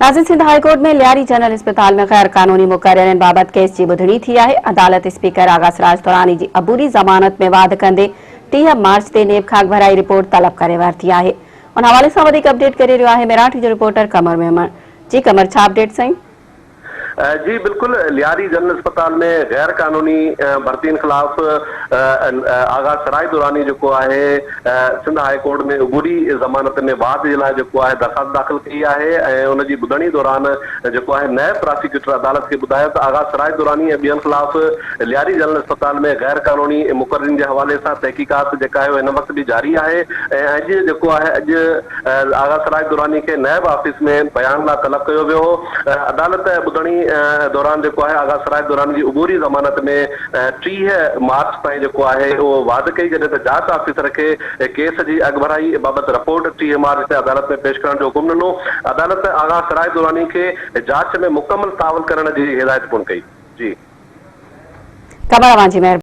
नाज़िन Sindh high court में Lyari general अस्पताल में गैरकानूनी मुकर्ररनि बाबत केस की ॿधणी थी है। अदालत स्पीकर आगा सिराज दुरानी की अबूरी ज़मानत में वाद कंदे 30 मार्च ते नेब खाक भराई रिपोर्ट तलब करे वरती है। उन हवाले से वधीक अपडेट करे रहियो है मराठी जो रिपोर्टर कमर मेमण। जी कमर, छा अपडेट साईं? जी बिल्कुल, लियारी जनरल अस्पताल में गैर कानूनी भर्तियों खिलाफ आगा सिराज दुरानी जो है सिंध हाई कोर्ट में अबूरी ज़मानत में वाद के लिए दरखास्त दाखिल की है। उनकी ॿुधणी दौरान जो है नायब प्रोसिक्यूटर अदालत के बुधाया तो आगा सिराज दुरानी ऐं ॿियनि खिलाफ लियारी जनरल अस्पताल में गैर कानूनी मुकर्ररीन के हवाले से तहकीकात इन वक्त भी जारी है। अज आगा सिराज दुरानी के नायब ऑफिस में बयान ला तलब किया वियो हो। अदालत ॿुधणी दौरान जो है आगा सिराज दुरानी की अबूरी ज़मानत में 30 मार्च ताईं जो है वो वाद कई, जैसे तो जांच ऑफिसर के केस की अगभराई बाबत रिपोर्ट 30 मार्च से अदालत में पेश करने जो हुकुम ॾिनो। अदालत आगा सिराज दुरानी के जांच में मुकम्मल तावल करने की हिदायत पुण कई। जी कमर,